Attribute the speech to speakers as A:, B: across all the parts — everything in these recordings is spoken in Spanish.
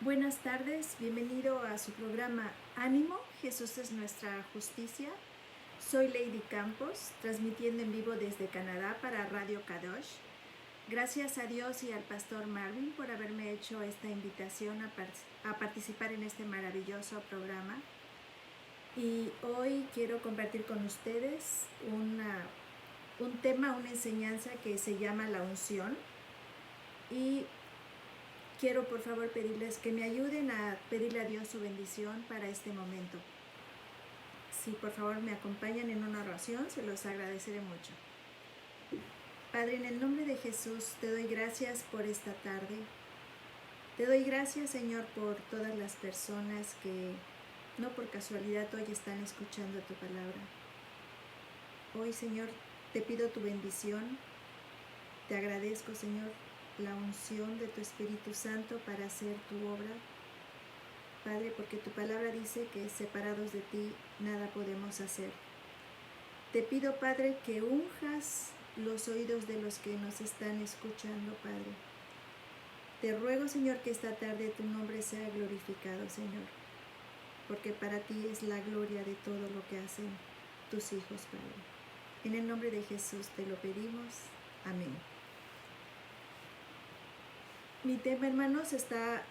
A: Buenas tardes, bienvenido a su programa Ánimo, Jesús es nuestra justicia. Soy Lady Campos, transmitiendo en vivo desde Canadá para Radio Kadosh. Gracias a Dios y al pastor Marvin por haberme hecho esta invitación a participar en este maravilloso programa. Y hoy quiero compartir con ustedes un tema, una enseñanza que se llama la unción. Y quiero por favor pedirles que me ayuden a pedirle a Dios su bendición para este momento. Si por favor me acompañan en una oración, se los agradeceré mucho. Padre, en el nombre de Jesús, te doy gracias por esta tarde. Te doy gracias, Señor, por todas las personas que no por casualidad hoy están escuchando tu palabra. Hoy, Señor, te pido tu bendición. Te agradezco, Señor, la unción de tu Espíritu Santo para hacer tu obra. Padre, porque tu palabra dice que separados de ti nada podemos hacer. Te pido, Padre, que unjas los oídos de los que nos están escuchando, Padre. Te ruego, Señor, que esta tarde tu nombre sea glorificado, Señor, porque para ti es la gloria de todo lo que hacen tus hijos, Padre. En el nombre de Jesús te lo pedimos. Amén. Mi tema, hermanos, está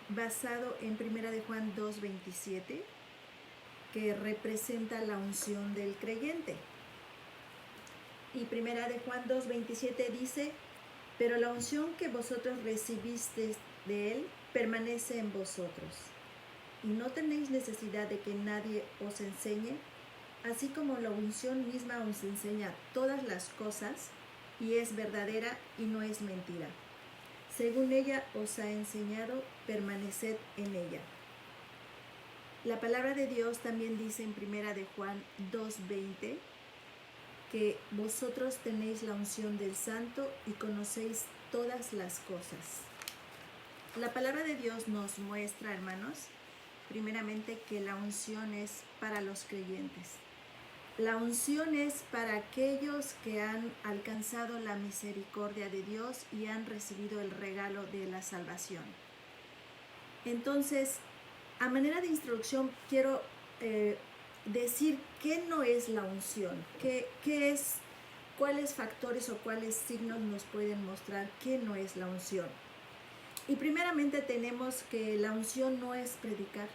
A: basado en 1 de Juan 2:27, que representa la unción del creyente. Y 1 de Juan 2:27 dice: pero la unción que vosotros recibisteis de él permanece en vosotros, y no tenéis necesidad de que nadie os enseñe, así como la unción misma os enseña todas las cosas, y es verdadera y no es mentira. Según ella os ha enseñado, permaneced en ella. La palabra de Dios también dice en 1 de Juan 2:20 que vosotros tenéis la unción del Santo y conocéis todas las cosas. La palabra de Dios nos muestra, hermanos, primeramente que la unción es para los creyentes. La unción es para aquellos que han alcanzado la misericordia de Dios y han recibido el regalo de la salvación. Entonces, a manera de introducción, quiero decir qué no es la unción, qué es, cuáles factores o cuáles signos nos pueden mostrar qué no es la unción. Y primeramente tenemos que la unción no es predicar.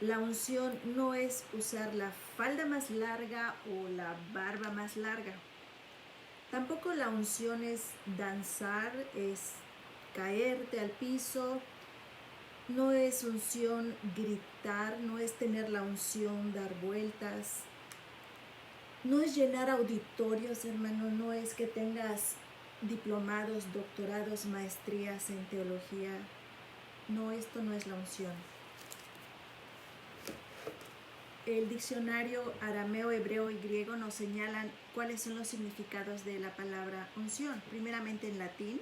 A: La unción no es usar la falda más larga o la barba más larga. Tampoco la unción es danzar, es caerte al piso. No es unción gritar, no es tener la unción dar vueltas. No es llenar auditorios, hermano, no es que tengas diplomados, doctorados, maestrías en teología. No, esto no es la unción. El diccionario arameo, hebreo y griego nos señalan cuáles son los significados de la palabra unción. Primeramente en latín,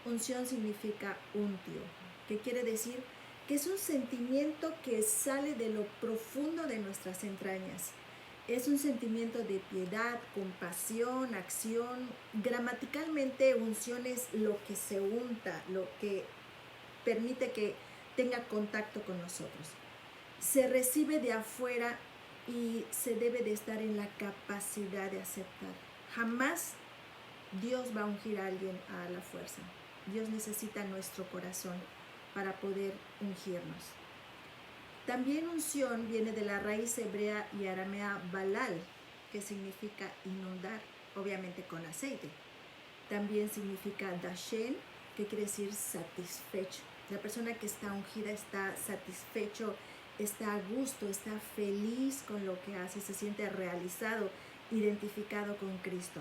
A: unción significa untio, que quiere decir que es un sentimiento que sale de lo profundo de nuestras entrañas. Es un sentimiento de piedad, compasión, acción. Gramaticalmente, unción es lo que se unta, lo que permite que tenga contacto con nosotros. Se recibe de afuera y se debe de estar en la capacidad de aceptar. Jamás Dios va a ungir a alguien a la fuerza. Dios necesita nuestro corazón para poder ungirnos. También unción viene de la raíz hebrea y aramea balal, que significa inundar, obviamente con aceite. También significa dashen, que quiere decir satisfecho. La persona que está ungida está satisfecho, está a gusto, está feliz con lo que hace, se siente realizado, identificado con Cristo.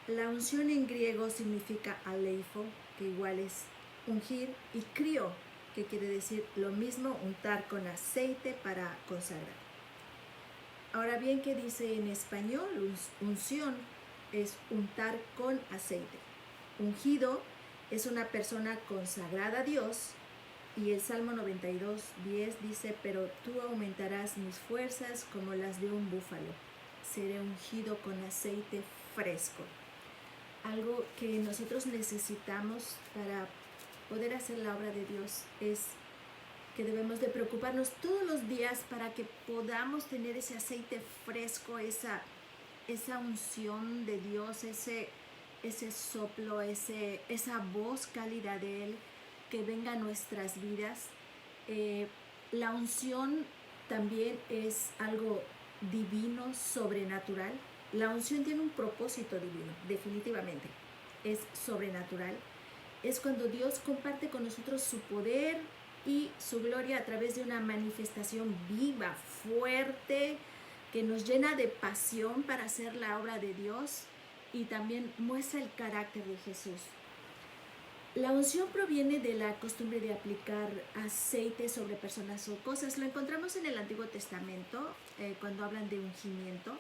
A: La unción en griego significa aleifo, que igual es ungir, y crio, que quiere decir lo mismo, untar con aceite para consagrar. Ahora bien, ¿qué dice en español? Unción es untar con aceite. Ungido es una persona consagrada a Dios, y el Salmo 92:10 dice: pero tú aumentarás mis fuerzas como las de un búfalo, seré ungido con aceite fresco. Algo que nosotros necesitamos para poder hacer la obra de Dios es que debemos de preocuparnos todos los días para que podamos tener ese aceite fresco, esa unción de Dios, ese soplo, esa voz cálida de Él que venga a nuestras vidas. La unción también es algo divino, sobrenatural. La unción tiene un propósito divino, definitivamente. Es sobrenatural. Es cuando Dios comparte con nosotros su poder y su gloria a través de una manifestación viva, fuerte, que nos llena de pasión para hacer la obra de Dios y también muestra el carácter de Jesús. La unción proviene de la costumbre de aplicar aceite sobre personas o cosas. Lo encontramos en el Antiguo Testamento, cuando hablan de ungimiento.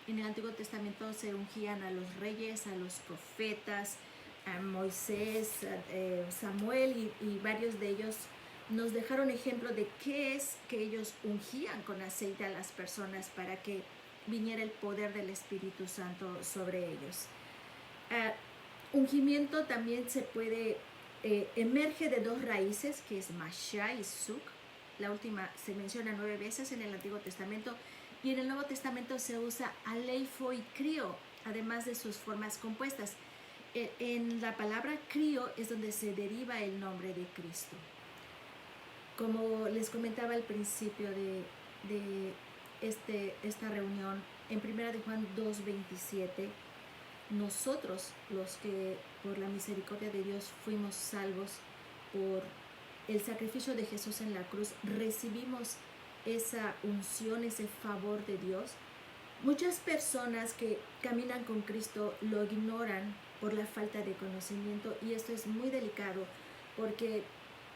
A: En el Antiguo Testamento se ungían a los reyes, a los profetas, a Moisés, Samuel y varios de ellos nos dejaron ejemplo de qué es que ellos ungían con aceite a las personas para que viniera el poder del Espíritu Santo sobre ellos. Ungimiento también se puede, emerge de dos raíces, que es Masha y Suk. La última se menciona 9 veces en el Antiguo Testamento y en el Nuevo Testamento se usa aleifo y crio, además de sus formas compuestas. En la palabra crio es donde se deriva el nombre de Cristo. Como les comentaba al principio de esta reunión, en 1 de Juan 2:27, nosotros, los que por la misericordia de Dios fuimos salvos por el sacrificio de Jesús en la cruz, recibimos esa unción, ese favor de Dios. Muchas personas que caminan con Cristo lo ignoran por la falta de conocimiento, y esto es muy delicado porque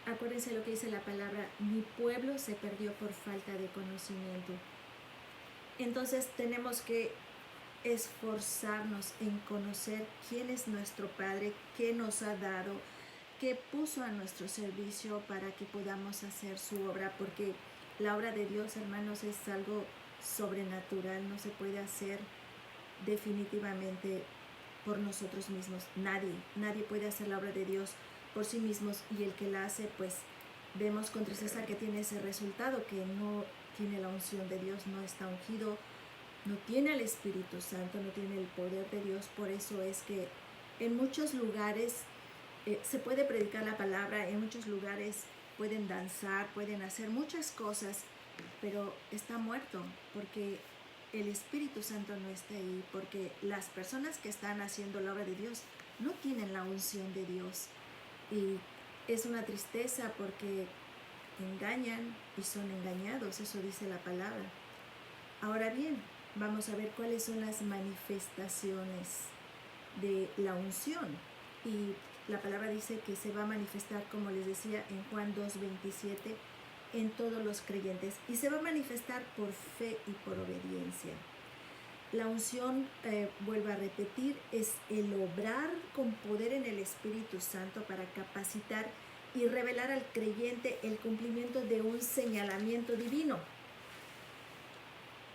A: acuérdense lo que dice la palabra: mi pueblo se perdió por falta de conocimiento. Entonces tenemos que esforzarnos en conocer quién es nuestro Padre, qué nos ha dado, qué puso a nuestro servicio para que podamos hacer su obra, porque la obra de Dios, hermanos, es algo sobrenatural, no se puede hacer definitivamente por nosotros mismos. Nadie puede hacer la obra de Dios por sí mismos, y el que la hace, pues vemos contra César que tiene ese resultado, que no tiene la unción de Dios, no está ungido, no tiene el Espíritu Santo, no tiene el poder de Dios. Por eso es que en muchos lugares se puede predicar la palabra, en muchos lugares pueden danzar, pueden hacer muchas cosas, pero está muerto porque el Espíritu Santo no está ahí, porque las personas que están haciendo la obra de Dios no tienen la unción de Dios. Y es una tristeza porque engañan y son engañados, eso dice la palabra. Ahora bien, vamos a ver cuáles son las manifestaciones de la unción. Y la palabra dice que se va a manifestar, como les decía, en Juan 2:27, en todos los creyentes. Y se va a manifestar por fe y por obediencia. La unción, vuelvo a repetir, es el obrar con poder en el Espíritu Santo para capacitar y revelar al creyente el cumplimiento de un señalamiento divino.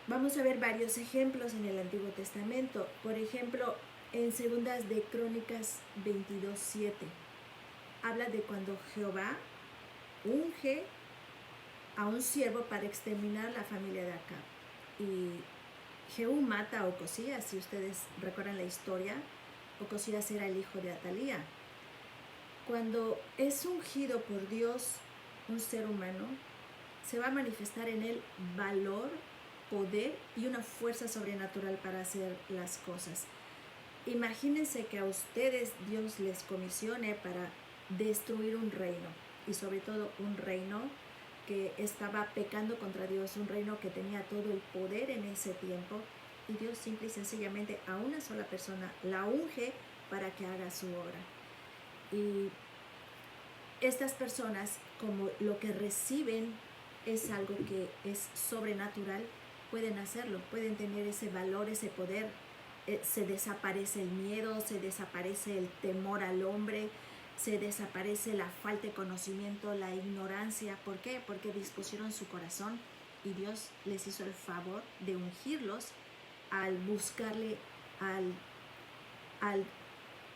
A: Vamos a ver varios ejemplos en el Antiguo Testamento. Por ejemplo, en Segundas de Crónicas 22:7, habla de cuando Jehová unge a un siervo para exterminar la familia de Acab. Y Jehú mata a Ocosías. Si ustedes recuerdan la historia, Ocosías era el hijo de Atalía. Cuando es ungido por Dios un ser humano, se va a manifestar en él valor, poder y una fuerza sobrenatural para hacer las cosas. Imagínense que a ustedes Dios les comisione para destruir un reino, y sobre todo un reino que estaba pecando contra Dios, un reino que tenía todo el poder en ese tiempo, y Dios simple y sencillamente a una sola persona la unge para que haga su obra. Y estas personas, como lo que reciben es algo que es sobrenatural, pueden hacerlo, pueden tener ese valor, ese poder. Se desaparece el miedo, se desaparece el temor al hombre, se desaparece la falta de conocimiento, la ignorancia. ¿Por qué? Porque dispusieron su corazón y Dios les hizo el favor de ungirlos al buscarle, al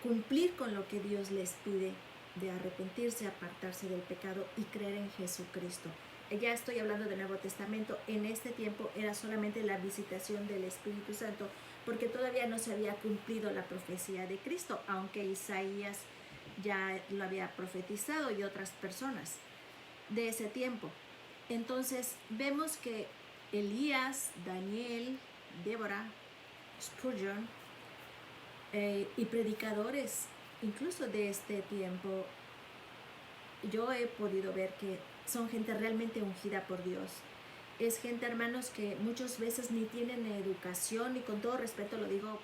A: cumplir con lo que Dios les pide de arrepentirse, apartarse del pecado y creer en Jesucristo. Ya estoy hablando del Nuevo Testamento. En este tiempo era solamente la visitación del Espíritu Santo, porque todavía no se había cumplido la profecía de Cristo, aunque Isaías ya lo había profetizado y otras personas de ese tiempo. Entonces vemos que Elías, Daniel, Débora, Spurgeon y predicadores incluso de este tiempo, yo he podido ver que son gente realmente ungida por Dios. Es gente, hermanos, que muchas veces ni tienen educación, y con todo respeto lo digo,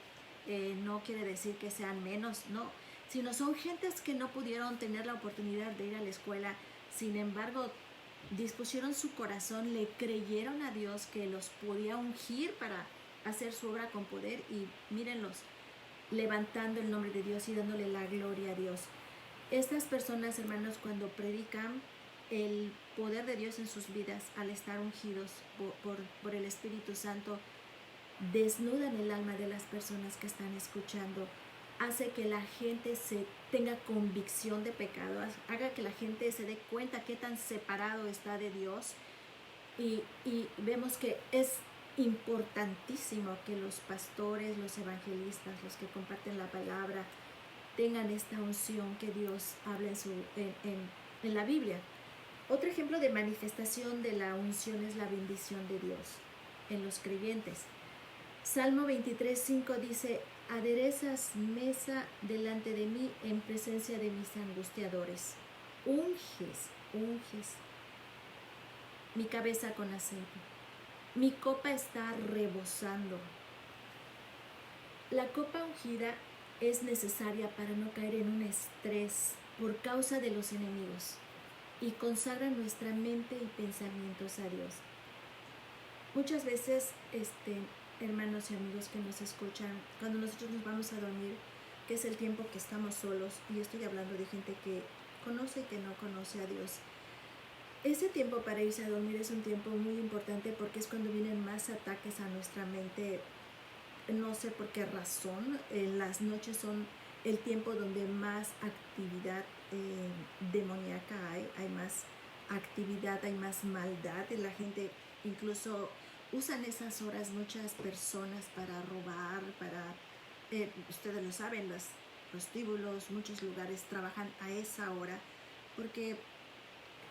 A: no quiere decir que sean menos, no, sino son gentes que no pudieron tener la oportunidad de ir a la escuela. Sin embargo, dispusieron su corazón, le creyeron a Dios que los podía ungir para hacer su obra con poder, y mírenlos, levantando el nombre de Dios y dándole la gloria a Dios. Estas personas, hermanos, cuando predican el poder de Dios en sus vidas, al estar ungidos por el Espíritu Santo, desnudan el alma de las personas que están escuchando, hace que la gente se tenga convicción de pecado, haga que la gente se dé cuenta qué tan separado está de Dios, y vemos que es importantísimo que los pastores, los evangelistas, los que comparten la palabra, tengan esta unción que Dios habla en la Biblia. Otro ejemplo de manifestación de la unción es la bendición de Dios en los creyentes. Salmo 23:5 dice: aderezas mesa delante de mí en presencia de mis angustiadores. Unges mi cabeza con aceite. Mi copa está rebosando. La copa ungida es necesaria para no caer en un estrés por causa de los enemigos, y consagra nuestra mente y pensamientos a Dios. Muchas veces, hermanos y amigos que nos escuchan, cuando nosotros nos vamos a dormir, que es el tiempo que estamos solos, y estoy hablando de gente que conoce y que no conoce a Dios, ese tiempo para irse a dormir es un tiempo muy importante, porque es cuando vienen más ataques a nuestra mente. No sé por qué razón, las noches son el tiempo donde más actividad demoníaca hay más actividad, hay más maldad, y la gente incluso usan esas horas muchas personas para robar, ustedes lo saben, los prostíbulos, muchos lugares trabajan a esa hora, porque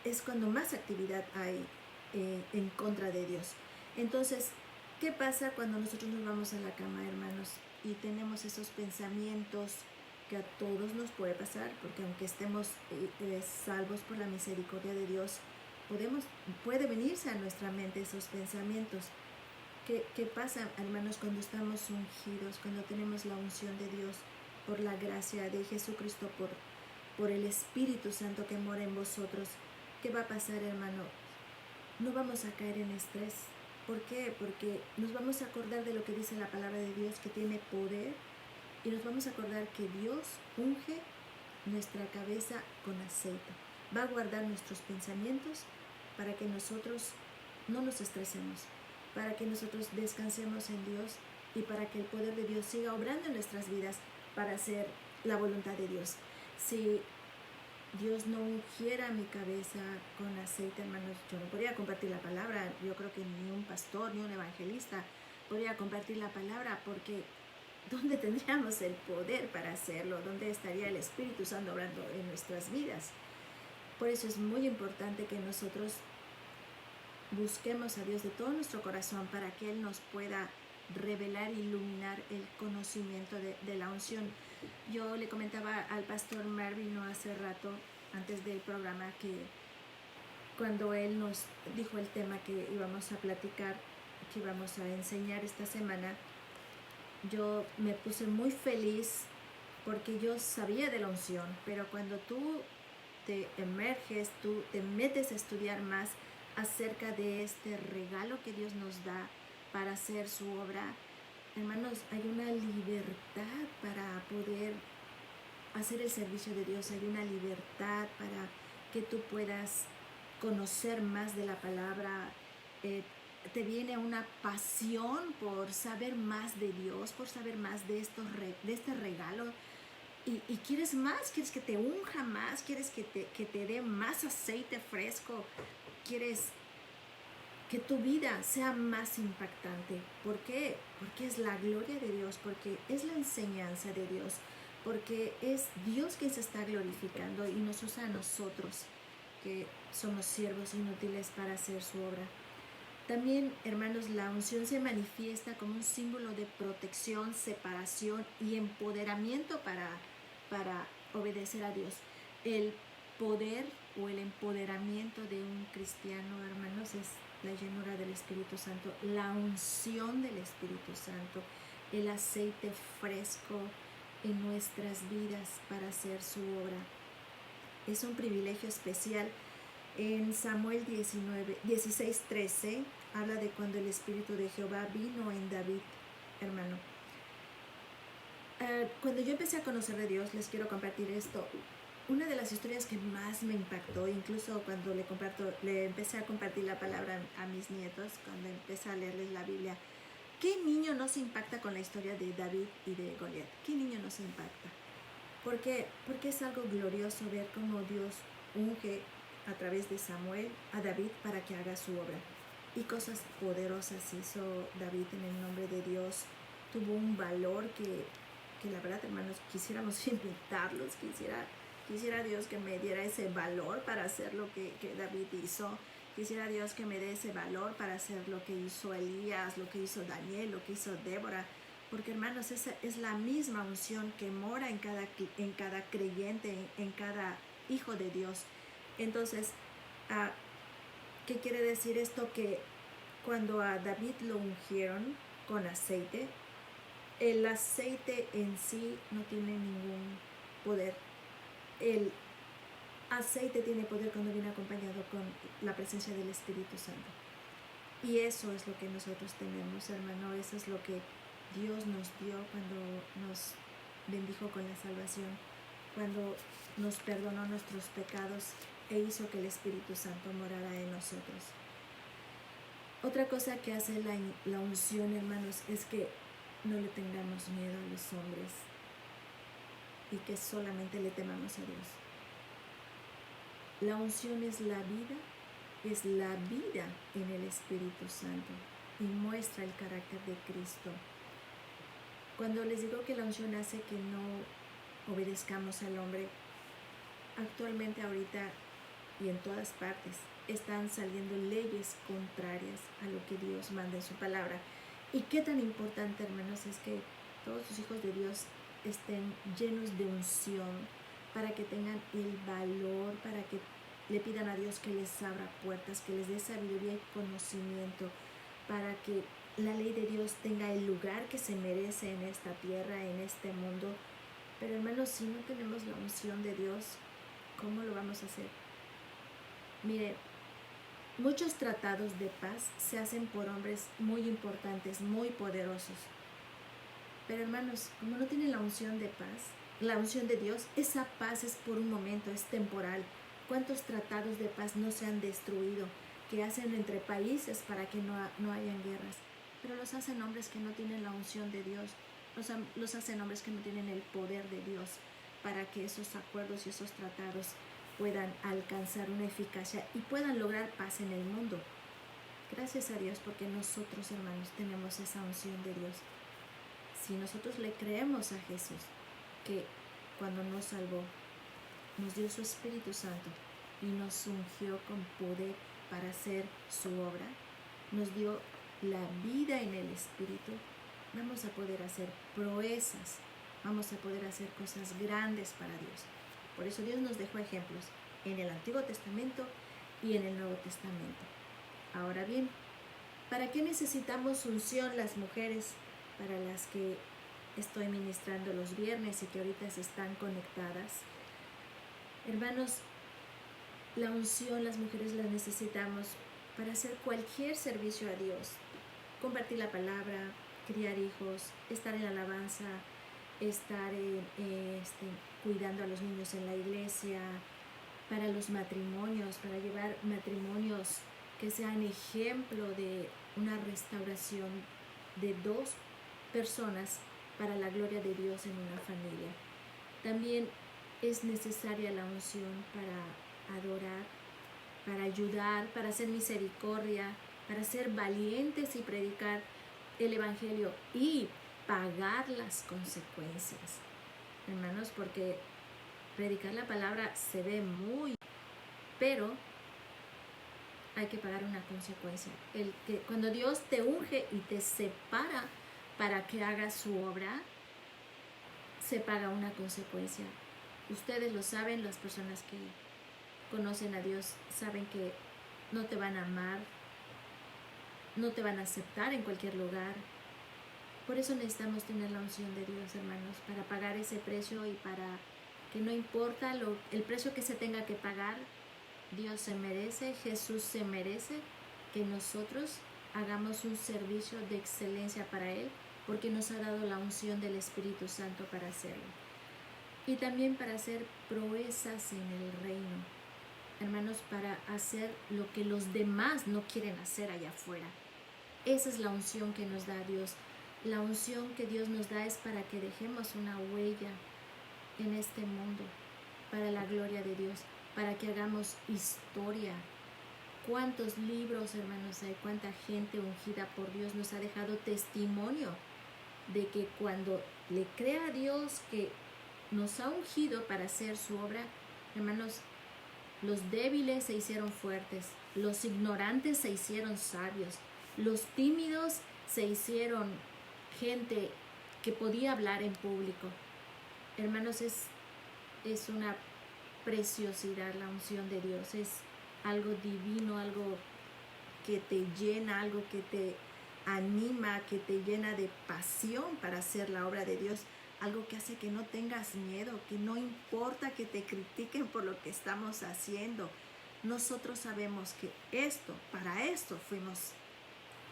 A: es cuando más actividad hay en contra de Dios. Entonces, ¿qué pasa cuando nosotros nos vamos a la cama, hermanos, y tenemos esos pensamientos que a todos nos puede pasar? Porque aunque estemos salvos por la misericordia de Dios, puede venirse a nuestra mente esos pensamientos. ¿Qué pasa, hermanos, cuando estamos ungidos, cuando tenemos la unción de Dios por la gracia de Jesucristo, por el Espíritu Santo que mora en vosotros? ¿Qué va a pasar, hermano? No vamos a caer en estrés. ¿Por qué? Porque nos vamos a acordar de lo que dice la palabra de Dios, que tiene poder, y nos vamos a acordar que Dios unge nuestra cabeza con aceite. Va a guardar nuestros pensamientos para que nosotros no nos estresemos, para que nosotros descansemos en Dios, y para que el poder de Dios siga obrando en nuestras vidas para hacer la voluntad de Dios. Si Dios no ungiera mi cabeza con aceite, hermanos, yo no podría compartir la palabra. Yo creo que ni un pastor, ni un evangelista podría compartir la palabra, porque ¿dónde tendríamos el poder para hacerlo? ¿Dónde estaría el Espíritu Santo obrando en nuestras vidas? Por eso es muy importante que nosotros busquemos a Dios de todo nuestro corazón, para que Él nos pueda revelar e iluminar el conocimiento de la unción. Yo le comentaba al pastor Marvin hace rato, antes del programa, que cuando él nos dijo el tema que íbamos a platicar, que íbamos a enseñar esta semana, yo me puse muy feliz, porque yo sabía de la unción, pero cuando tú te emerges, tú te metes a estudiar más acerca de este regalo que Dios nos da para hacer su obra, hermanos, hay una libertad para poder hacer el servicio de Dios. Hay una libertad para que tú puedas conocer más de la palabra. Te viene una pasión por saber más de Dios, por saber más de este regalo. y quieres más, quieres que te unja más, quieres que te dé más aceite fresco, quieres que tu vida sea más impactante. ¿Por qué? Porque es la gloria de Dios, porque es la enseñanza de Dios, porque es Dios quien se está glorificando y nos usa a nosotros, que somos siervos inútiles para hacer su obra. También, hermanos, la unción se manifiesta como un símbolo de protección, separación y empoderamiento para obedecer a Dios. El poder o el empoderamiento de un cristiano, hermanos, es la llenura del Espíritu Santo, la unción del Espíritu Santo, el aceite fresco en nuestras vidas para hacer su obra. Es un privilegio especial. En Samuel 16:13 habla de cuando el Espíritu de Jehová vino en David, hermano. Cuando yo empecé a conocer de Dios, les quiero compartir esto. Una de las historias que más me impactó, incluso cuando le empecé a compartir la palabra a mis nietos, cuando empecé a leerles la Biblia, ¿qué niño no se impacta con la historia de David y de Goliat? ¿Qué niño no se impacta? ¿Por qué? Porque es algo glorioso ver cómo Dios unge a través de Samuel a David para que haga su obra. Y cosas poderosas hizo David en el nombre de Dios. Tuvo un valor que la verdad, hermanos, quisiéramos invitarlos, quisiera Dios que me diera ese valor para hacer lo que David hizo. Quisiera Dios que me dé ese valor para hacer lo que hizo Elías, lo que hizo Daniel, lo que hizo Débora. Porque, hermanos, esa es la misma unción que mora en cada creyente, en cada hijo de Dios. Entonces, ¿qué quiere decir esto? Que cuando a David lo ungieron con aceite, el aceite en sí no tiene ningún poder. El aceite tiene poder cuando viene acompañado con la presencia del Espíritu Santo. Y eso es lo que nosotros tenemos, hermano. Eso es lo que Dios nos dio cuando nos bendijo con la salvación, cuando nos perdonó nuestros pecados e hizo que el Espíritu Santo morara en nosotros. Otra cosa que hace la unción, hermanos, es que no le tengamos miedo a los hombres y que solamente le temamos a Dios. La unción es la vida en el Espíritu Santo y muestra el carácter de Cristo. Cuando les digo que la unción hace que no obedezcamos al hombre, actualmente ahorita y en todas partes están saliendo leyes contrarias a lo que Dios manda en su palabra. Y qué tan importante, hermanos, es que todos los hijos de Dios estén llenos de unción para que tengan el valor, para que le pidan a Dios que les abra puertas, que les dé sabiduría y conocimiento, para que la ley de Dios tenga el lugar que se merece en esta tierra, en este mundo. Pero, hermanos, si no tenemos la unción de Dios, ¿cómo lo vamos a hacer? Mire, muchos tratados de paz se hacen por hombres muy importantes, muy poderosos. Pero, hermanos, como no tienen la unción de paz, la unción de Dios, esa paz es por un momento, es temporal. ¿Cuántos tratados de paz no se han destruido, que hacen entre países para que no hayan guerras? Pero los hacen hombres que no tienen la unción de Dios, los hacen hombres que no tienen el poder de Dios para que esos acuerdos y esos tratados puedan alcanzar una eficacia y puedan lograr paz en el mundo. Gracias a Dios porque nosotros, hermanos, tenemos esa unción de Dios. Si nosotros le creemos a Jesús, que cuando nos salvó, nos dio su Espíritu Santo y nos ungió con poder para hacer su obra, nos dio la vida en el Espíritu, vamos a poder hacer proezas, vamos a poder hacer cosas grandes para Dios. Por eso Dios nos dejó ejemplos en el Antiguo Testamento y en el Nuevo Testamento. Ahora bien, ¿para qué necesitamos unción las mujeres para las que estoy ministrando los viernes y que ahorita se están conectadas? Hermanos, la unción las mujeres la necesitamos para hacer cualquier servicio a Dios. Compartir la palabra, criar hijos, estar en la alabanza, estar cuidando a los niños en la iglesia, para los matrimonios, para llevar matrimonios que sean ejemplo de una restauración de dos personas para la gloria de Dios en una familia. También es necesaria la unción para adorar, para ayudar, para hacer misericordia, para ser valientes y predicar el Evangelio y pagar las consecuencias. Hermanos, porque predicar la palabra se ve muy, pero hay que pagar una consecuencia. Cuando Dios te unge y te separa para que hagas su obra, se paga una consecuencia. Ustedes lo saben, las personas que conocen a Dios saben que no te van a amar, no te van a aceptar en cualquier lugar. Por eso necesitamos tener la unción de Dios, hermanos, para pagar ese precio y para que no importa el precio que se tenga que pagar, Dios se merece, Jesús se merece que nosotros hagamos un servicio de excelencia para Él, porque nos ha dado la unción del Espíritu Santo para hacerlo. Y también para hacer proezas en el reino. Hermanos, para hacer lo que los demás no quieren hacer allá afuera. Esa es la unción que nos da Dios. La unción que Dios nos da es para que dejemos una huella en este mundo, para la gloria de Dios, para que hagamos historia. ¿Cuántos libros, hermanos, hay? ¿Cuánta gente ungida por Dios nos ha dejado testimonio de que cuando le crea a Dios que nos ha ungido para hacer su obra, hermanos, los débiles se hicieron fuertes, los ignorantes se hicieron sabios, los tímidos se hicieron gente que podía hablar en público. Hermanos, es una preciosidad la unción de Dios, es algo divino, algo que te llena, algo que te anima, que te llena de pasión para hacer la obra de Dios, algo que hace que no tengas miedo, que no importa que te critiquen por lo que estamos haciendo. Nosotros sabemos que para esto fuimos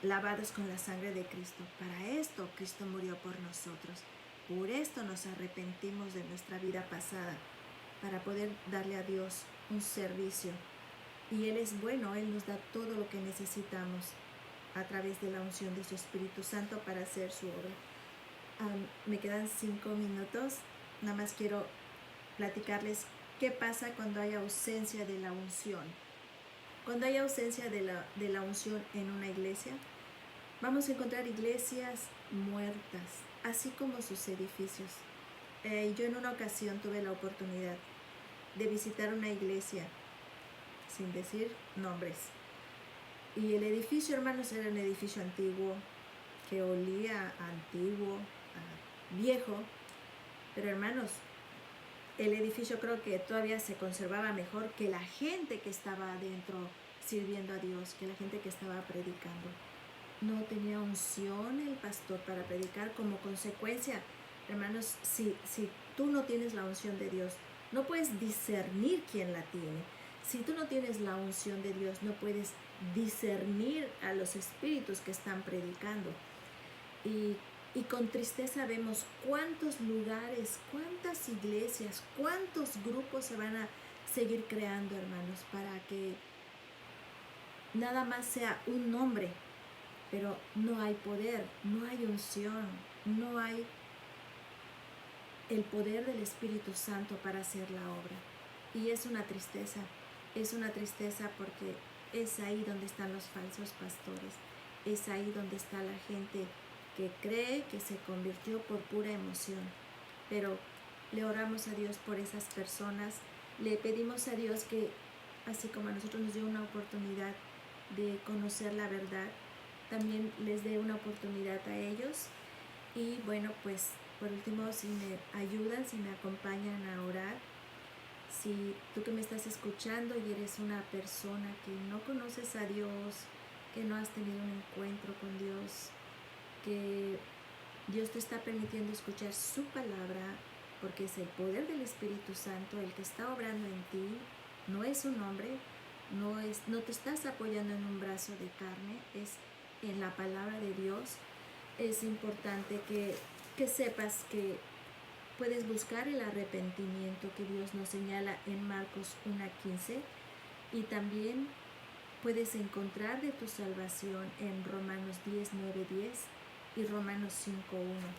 A: lavados con la sangre de Cristo, para esto Cristo murió por nosotros, por esto nos arrepentimos de nuestra vida pasada, para poder darle a Dios un servicio. Y Él es bueno, Él nos da todo lo que necesitamos a través de la unción de su Espíritu Santo para hacer su obra. Me quedan 5 minutos, nada más quiero platicarles qué pasa cuando hay ausencia de la unción. Cuando hay ausencia de la unción en una iglesia, vamos a encontrar iglesias muertas, así como sus edificios. Yo en una ocasión tuve la oportunidad de visitar una iglesia, sin decir nombres. Y el edificio, hermanos, era un edificio antiguo, que olía antiguo, viejo. Pero hermanos, el edificio creo que todavía se conservaba mejor que la gente que estaba adentro sirviendo a Dios, que la gente que estaba predicando. No tenía unción el pastor para predicar. Como consecuencia, hermanos, si tú no tienes la unción de Dios, no puedes discernir quién la tiene. Si tú no tienes la unción de Dios, no puedes discernir a los espíritus que están predicando. Y con tristeza vemos cuántos lugares, cuántas iglesias, cuántos grupos se van a seguir creando, hermanos, para que nada más sea un nombre, pero no hay poder, no hay unción, no hay el poder del Espíritu Santo para hacer la obra. Y es una tristeza porque es ahí donde están los falsos pastores, es ahí donde está la gente que cree que se convirtió por pura emoción. Pero le oramos a Dios por esas personas, le pedimos a Dios que, así como a nosotros nos dio una oportunidad de conocer la verdad, también les dé una oportunidad a ellos. Y bueno, pues por último, si me ayudan, si me acompañan a orar, si tú que me estás escuchando y eres una persona que no conoces a Dios, que no has tenido un encuentro con Dios, que Dios te está permitiendo escuchar su palabra, porque es el poder del Espíritu Santo el que está obrando en ti, no es un hombre, no te estás apoyando en un brazo de carne, es en la palabra de Dios. Es importante que sepas que puedes buscar el arrepentimiento que Dios nos señala en Marcos 1:15, y también puedes encontrar de tu salvación en Romanos 10:9-10 y Romanos 5:1.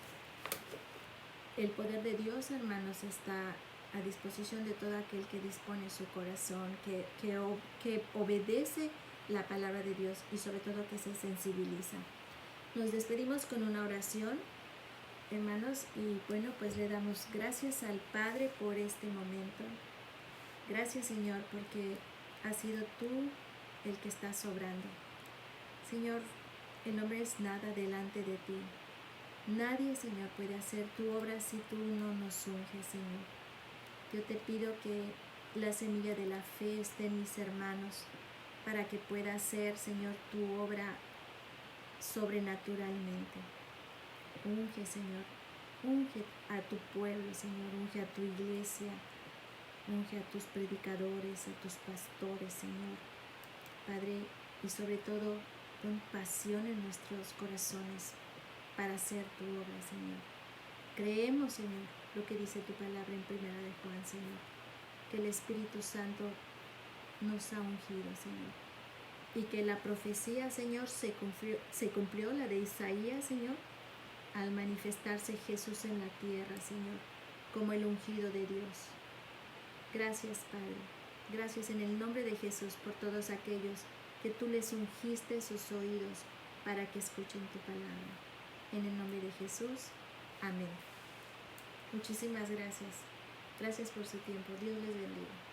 A: El poder de Dios, hermanos, está a disposición de todo aquel que dispone su corazón, que obedece la palabra de Dios y sobre todo que se sensibiliza. Nos despedimos con una oración, hermanos, y bueno, pues le damos gracias al Padre por este momento. Gracias, Señor, porque has sido tú el que está sobrando. Señor, el hombre es nada delante de ti. Nadie, Señor, puede hacer tu obra si tú no nos unges, Señor. Yo te pido que la semilla de la fe esté en mis hermanos para que pueda hacer, Señor, tu obra sobrenaturalmente. Unge, Señor, unge a tu pueblo, Señor, unge a tu iglesia, unge a tus predicadores, a tus pastores, Señor. Padre, y sobre todo, pon pasión en nuestros corazones para hacer tu obra, Señor. Creemos, Señor, lo que dice tu palabra en Primera de Juan, Señor, que el Espíritu Santo nos ha ungido, Señor, y que la profecía, Señor, se cumplió, la de Isaías, Señor, al manifestarse Jesús en la tierra, Señor, como el ungido de Dios. Gracias, Padre. Gracias en el nombre de Jesús por todos aquellos que tú les ungiste sus oídos para que escuchen tu palabra. En el nombre de Jesús. Amén. Muchísimas gracias. Gracias por su tiempo. Dios les bendiga.